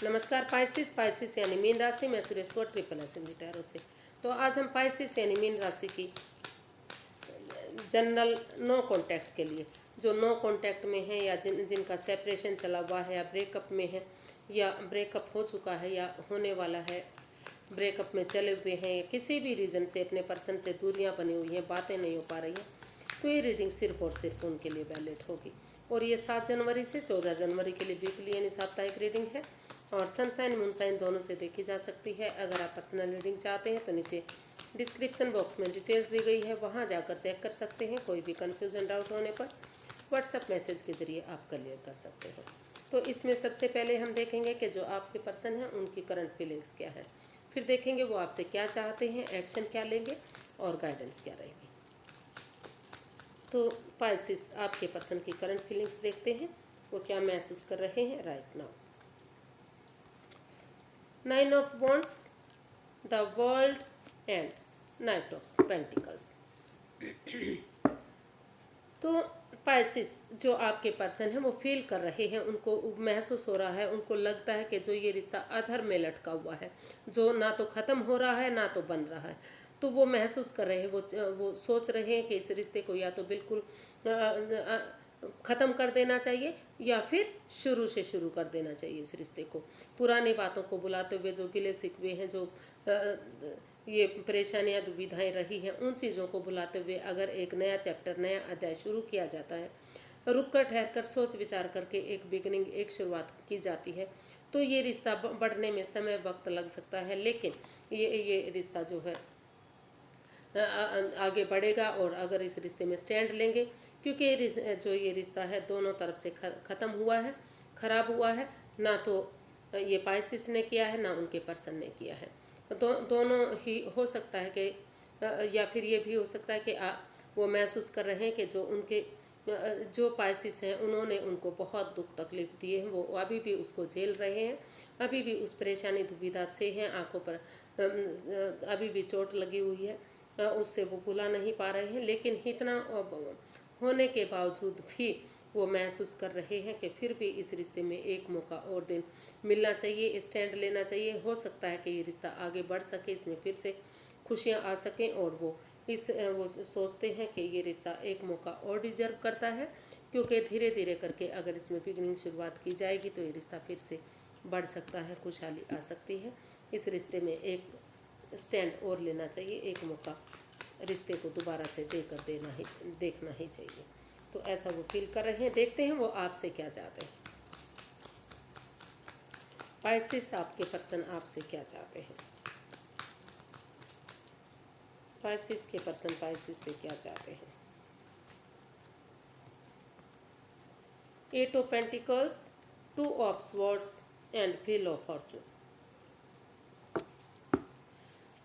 नमस्कार पाइसिस यानी मीन राशि में सुरेश को ट्रिपल एस हिंदी टैरो से। तो आज हम पाइसिस यानी मीन राशि की जनरल नो कांटेक्ट के लिए, जो नो कांटेक्ट में है या जिनका सेपरेशन चला हुआ है या ब्रेकअप में है या ब्रेकअप हो चुका है या होने वाला है, ब्रेकअप में चले हुए हैं या किसी भी रीज़न से अपने पर्सन से दूरियां बनी हुई हैं, बातें नहीं हो पा रही हैं, तो ये रीडिंग सिर्फ और सिर्फ उनके लिए वैलिड होगी। और ये 7 जनवरी से 14 जनवरी के लिए वीकली यानी साप्ताहिक रीडिंग है और सनसाइन मूनसाइन दोनों से देखी जा सकती है। अगर आप पर्सनल रीडिंग चाहते हैं तो नीचे डिस्क्रिप्शन बॉक्स में डिटेल्स दी गई है, वहाँ जाकर चेक कर सकते हैं। कोई भी कन्फ्यूजन डाउट होने पर व्हाट्सएप मैसेज के ज़रिए आप क्लियर कर सकते हो। तो इसमें सबसे पहले हम देखेंगे कि जो आपके पर्सन हैं उनकी करंट फीलिंग्स क्या है, फिर देखेंगे वो आपसे क्या चाहते हैं, एक्शन क्या लेंगे और गाइडेंस क्या रहेगी। तो पाइसिस, आपके पर्सन की करंट फीलिंग्स देखते हैं, वो क्या महसूस कर रहे हैं right now. 9 of wands, the world and night of pentacles. तो पाइसिस, जो आपके पर्सन हैं वो फील कर रहे हैं, उनको महसूस हो रहा है, उनको लगता है कि जो ये रिश्ता अधर में लटका हुआ है, जो ना तो ख़त्म हो रहा है ना तो बन रहा है, तो वो महसूस कर रहे हैं, वो सोच रहे हैं कि इस रिश्ते को या तो बिल्कुल ख़त्म कर देना चाहिए या फिर शुरू से शुरू कर देना चाहिए इस रिश्ते को। पुरानी बातों को बुलाते हुए जो गिले शिकवे हैं, जो ये परेशानियां दुविधाएं रही हैं, उन चीज़ों को बुलाते हुए अगर एक नया चैप्टर, नया अध्याय शुरू किया जाता है, रुक कर ठहर कर सोच विचार करके एक बिगनिंग, एक शुरुआत की जाती है, तो ये रिश्ता बढ़ने में समय वक्त लग सकता है, लेकिन ये रिश्ता जो है आगे बढ़ेगा। और अगर इस रिश्ते में स्टैंड लेंगे, क्योंकि ये रिश्ता है दोनों तरफ से ख़त्म हुआ है, ख़राब हुआ है, ना तो ये पाइसिस ने किया है ना उनके पर्सन ने किया है। दोनों ही हो सकता है कि या फिर ये भी हो सकता है कि वो महसूस कर रहे हैं कि जो पाइसिस हैं उन्होंने उनको बहुत दुख तकलीफ दिए हैं, वो अभी भी उसको झेल रहे हैं, अभी भी उस परेशानी दुविधा से हैं, आंखों पर अभी भी चोट लगी हुई है, उससे वो भुला नहीं पा रहे हैं। लेकिन इतना होने के बावजूद भी वो महसूस कर रहे हैं कि फिर भी इस रिश्ते में एक मौका और दिन मिलना चाहिए, स्टैंड लेना चाहिए। हो सकता है कि ये रिश्ता आगे बढ़ सके, इसमें फिर से खुशियाँ आ सकें, और वो सोचते हैं कि ये रिश्ता एक मौका और डिजर्व करता है, क्योंकि धीरे धीरे करके अगर इसमें बिगनिंग शुरुआत की जाएगी तो ये रिश्ता फिर से बढ़ सकता है, खुशहाली आ सकती है। इस रिश्ते में एक स्टैंड और लेना चाहिए, एक मौका रिश्ते को दोबारा से देखना ही चाहिए। तो ऐसा वो फील कर रहे हैं। देखते हैं वो आपसे क्या चाहते हैं। पाइसिस, आपके पर्सन आपसे क्या चाहते हैं। पाइसिस के पर्सन पाइसिस से क्या चाहते हैं। 8 of pentacles, 2 of swords and wheel of Fortune.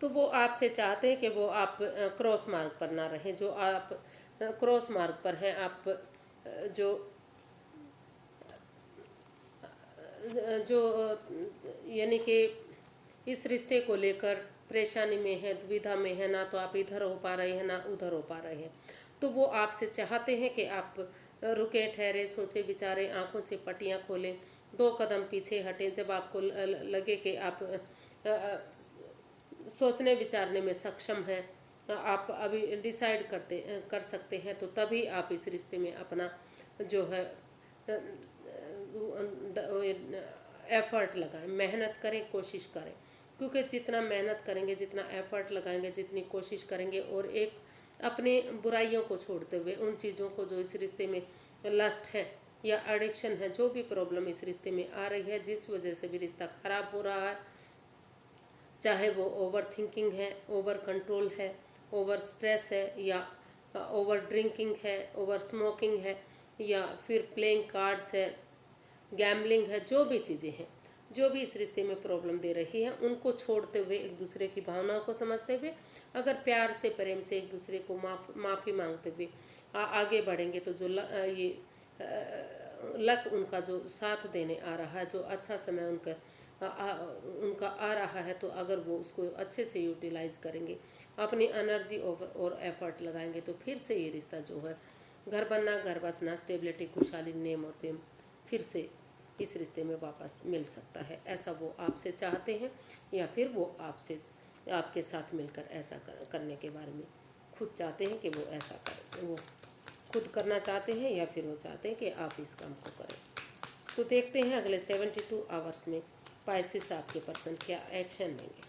तो वो आपसे चाहते हैं कि वो आप क्रॉस मार्ग पर ना रहें, जो आप क्रॉस मार्ग पर हैं, आप जो जो यानी कि इस रिश्ते को लेकर परेशानी में है, दुविधा में है, ना तो आप इधर हो पा रहे हैं ना उधर हो पा रहे हैं, तो वो आपसे चाहते हैं कि आप रुके ठहरे, सोचे विचारे, आंखों से पट्टियाँ खोलें, 2 कदम पीछे हटें। जब आपको लगे कि आप सोचने विचारने में सक्षम हैं, आप अभी डिसाइड कर सकते हैं, तो तभी आप इस रिश्ते में अपना जो है एफर्ट लगाएं, मेहनत करें, कोशिश करें। क्योंकि जितना मेहनत करेंगे, जितना एफर्ट लगाएंगे, जितनी कोशिश करेंगे, और एक अपनी बुराइयों को छोड़ते हुए उन चीज़ों को जो इस रिश्ते में लस्ट है या एडिक्शन है, जो भी प्रॉब्लम इस रिश्ते में आ रही है, जिस वजह से भी रिश्ता खराब हो रहा है, चाहे वो ओवर थिंकिंग है, ओवर कंट्रोल है, ओवर स्ट्रेस है, या ओवर ड्रिंकिंग है, ओवर स्मोकिंग है, या फिर प्लेइंग कार्ड्स है, गैम्बलिंग है, जो भी चीज़ें हैं, जो भी इस रिश्ते में प्रॉब्लम दे रही है, उनको छोड़ते हुए, एक दूसरे की भावनाओं को समझते हुए, अगर प्यार से, प्रेम से एक दूसरे को माफ़ी मांगते हुए आगे बढ़ेंगे, तो जो ये लक उनका जो साथ देने आ रहा है, जो अच्छा समय उनका आ रहा है, तो अगर वो उसको अच्छे से यूटिलाइज करेंगे, अपनी एनर्जी और एफर्ट लगाएंगे, तो फिर से ये रिश्ता जो है घर बनना, घर बसना, स्टेबिलिटी, खुशहाली, नेम और फेम फिर से इस रिश्ते में वापस मिल सकता है। ऐसा वो आपसे चाहते हैं या फिर वो आपसे आपके साथ मिलकर ऐसा करने के बारे में खुद चाहते हैं कि वो ऐसा करें, वो खुद करना चाहते हैं या फिर वो चाहते हैं कि आप इस काम को करें। तो देखते हैं अगले 72 आवर्स में पाइसेस आपके पर्सन क्या एक्शन लेंगे।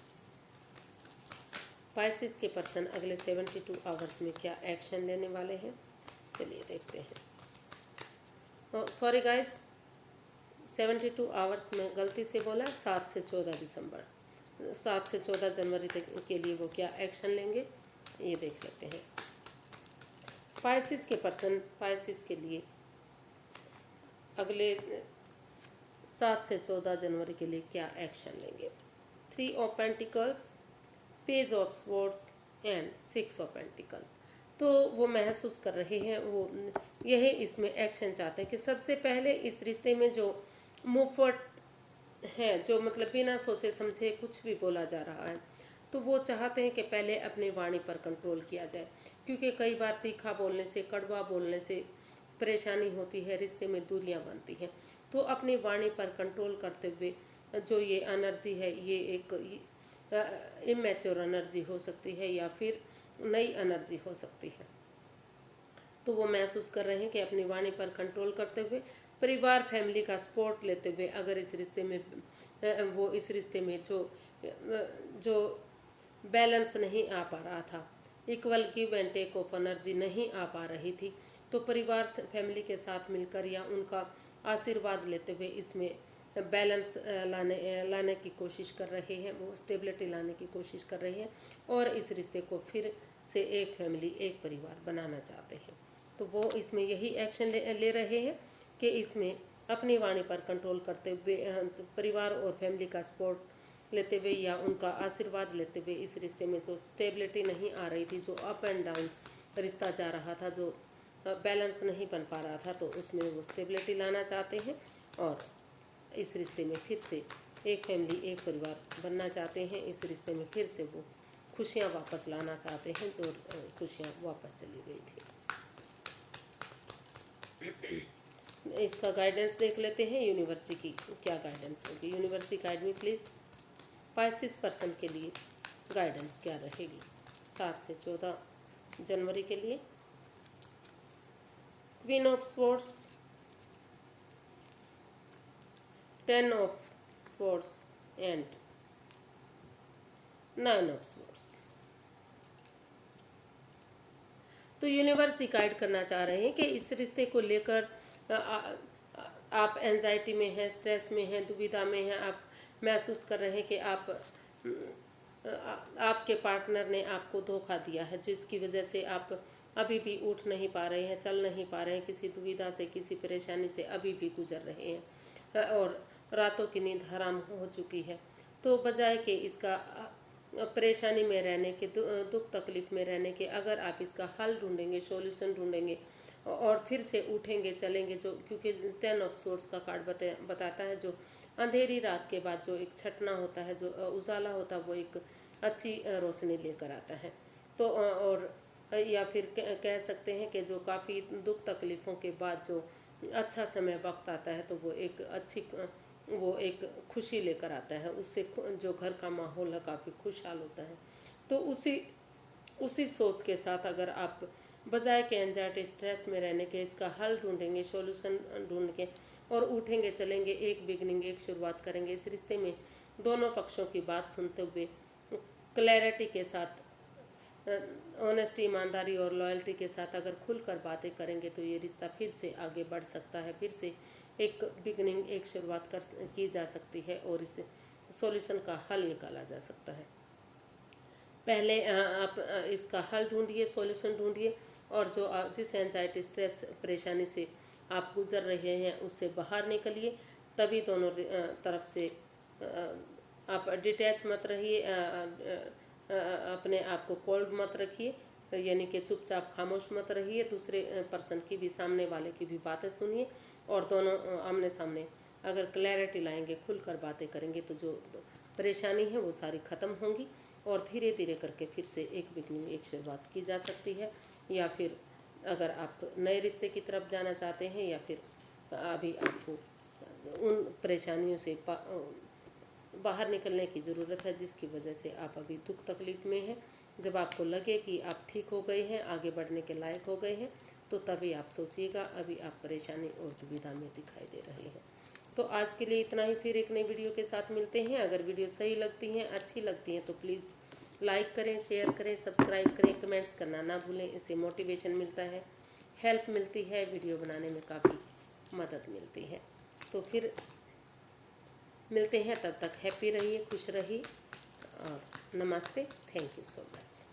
पाइसेस के पर्सन अगले 72 आवर्स में क्या एक्शन लेने वाले हैं, चलिए देखते हैं। सॉरी गाइस, 72 आवर्स में गलती से बोला, 7 से 14 दिसंबर, 7 से 14 जनवरी तक के लिए वो क्या एक्शन लेंगे, ये देख लेते हैं। पाइसेस के पर्सन पाइसेस के लिए अगले 7 से 14 जनवरी के लिए क्या एक्शन लेंगे। 3 of pentacles, page of swords and 6 of pentacles. तो वो महसूस कर रहे हैं, वो यही इसमें एक्शन चाहते हैं कि सबसे पहले इस रिश्ते में जो मुफ्त है, जो मतलब बिना सोचे समझे कुछ भी बोला जा रहा है, तो वो चाहते हैं कि पहले अपनी वाणी पर कंट्रोल किया जाए, क्योंकि कई बार तीखा बोलने से, कड़वा बोलने से परेशानी होती है, रिश्ते में दूरियां बनती हैं। तो अपनी वाणी पर कंट्रोल करते हुए जो ये एनर्जी है, ये एक इमेच्योर एनर्जी हो सकती है या फिर नई एनर्जी हो सकती है। तो वो महसूस कर रहे हैं कि अपनी वाणी पर कंट्रोल करते हुए, परिवार फैमिली का सपोर्ट लेते हुए, अगर इस रिश्ते में वो इस रिश्ते में जो बैलेंस नहीं आ पा रहा था, equal give and take of energy नहीं आ पा रही थी, तो परिवार फैमिली के साथ मिलकर या उनका आशीर्वाद लेते हुए इसमें बैलेंस लाने की कोशिश कर रहे हैं, वो स्टेबिलिटी लाने की कोशिश कर रहे हैं और इस रिश्ते को फिर से एक फैमिली, एक परिवार बनाना चाहते हैं। तो वो इसमें यही एक्शन ले रहे हैं कि इसमें अपनी वाणी पर कंट्रोल करते हुए, परिवार और फैमिली का सपोर्ट लेते हुए या उनका आशीर्वाद लेते हुए इस रिश्ते में जो स्टेबिलिटी नहीं आ रही थी, जो अप एंड डाउन रिश्ता जा रहा था, जो बैलेंस नहीं बन पा रहा था, तो उसमें वो स्टेबिलिटी लाना चाहते हैं और इस रिश्ते में फिर से एक फैमिली, एक परिवार बनना चाहते हैं। इस रिश्ते में फिर से वो खुशियाँ वापस लाना चाहते हैं, जो खुशियाँ वापस चली गई थी। इसका गाइडेंस देख लेते हैं, यूनिवर्स की क्या गाइडेंस होगी। Universe guide me please, Pisces person के लिए गाइडेंस क्या रहेगी 7 से 14 जनवरी के लिए। Queen of swords, 10 of swords and 9 of swords. तो यूनिवर्स गाइड करना चाह रहे हैं कि इस रिश्ते को लेकर आप एंजाइटी में हैं, स्ट्रेस में हैं, दुविधा में हैं, आप महसूस कर रहे हैं कि आपके पार्टनर ने आपको धोखा दिया है, जिसकी वजह से आप अभी भी उठ नहीं पा रहे हैं, चल नहीं पा रहे हैं, किसी दुविधा से, किसी परेशानी से अभी भी गुजर रहे हैं और रातों की नींद हराम हो चुकी है। तो बजाय कि इसका परेशानी में रहने के, दुख तकलीफ में रहने के, अगर आप इसका हल ढूंढेंगे, सॉल्यूशन ढूंढेंगे और फिर से उठेंगे, चलेंगे, जो क्योंकि 10 ऑफ सोर्स का कार्ड बताता है जो अंधेरी रात के बाद जो एक छटना होता है, जो उजाला होता है, वो एक अच्छी रोशनी लेकर आता है। तो और या फिर कह सकते हैं कि जो काफ़ी दुख तकलीफ़ों के बाद जो अच्छा समय वक्त आता है, तो वो एक खुशी लेकर आता है, उससे जो घर का माहौल है काफ़ी खुशहाल होता है। तो उसी सोच के साथ अगर आप बजाय के एंजाइटी, स्ट्रेस में रहने के, इसका हल ढूंढेंगे, सॉल्यूशन ढूंढ के और उठेंगे, चलेंगे, एक बिगनिंग, एक शुरुआत करेंगे इस रिश्ते में, दोनों पक्षों की बात सुनते हुए क्लैरिटी के साथ, ऑनेस्टी, ईमानदारी और लॉयल्टी के साथ अगर खुलकर बातें करेंगे, तो ये रिश्ता फिर से आगे बढ़ सकता है, फिर से एक बिगनिंग, एक शुरुआत की जा सकती है और इस सॉल्यूशन का हल निकाला जा सकता है। पहले आप इसका हल ढूंढिए, सॉल्यूशन ढूंढिए और जो जिस एंजाइटी, स्ट्रेस, परेशानी से आप गुजर रहे हैं उससे बाहर निकलिए। तभी दोनों तरफ से आप डिटैच मत रहिए, अपने आप को कोल्ड मत रखिए, यानी कि चुपचाप खामोश मत रहिए, दूसरे पर्सन की भी, सामने वाले की भी बातें सुनिए और दोनों आमने सामने अगर क्लैरिटी लाएंगे, खुलकर बातें करेंगे, तो जो परेशानी है वो सारी ख़त्म होंगी और धीरे धीरे करके फिर से एक बिगनिंग, एक शुरुआत की जा सकती है। या फिर अगर आप नए रिश्ते की तरफ जाना चाहते हैं या फिर अभी आपको उन परेशानियों से बाहर निकलने की ज़रूरत है जिसकी वजह से आप अभी दुख तकलीफ़ में हैं। जब आपको लगे कि आप ठीक हो गए हैं, आगे बढ़ने के लायक हो गए हैं, तो तभी आप सोचिएगा। अभी आप परेशानी और दुविधा में दिखाई दे रहे हैं। तो आज के लिए इतना ही, फिर एक नई वीडियो के साथ मिलते हैं। अगर वीडियो सही लगती हैं, अच्छी लगती हैं, तो प्लीज़ लाइक करें, शेयर करें, सब्सक्राइब करें, कमेंट्स करना ना भूलें। इससे मोटिवेशन मिलता है, हेल्प मिलती है, वीडियो बनाने में काफ़ी मदद मिलती है। तो फिर मिलते हैं, तब तक हैप्पी रहिए, खुश रहिए और नमस्ते। Thank you so much.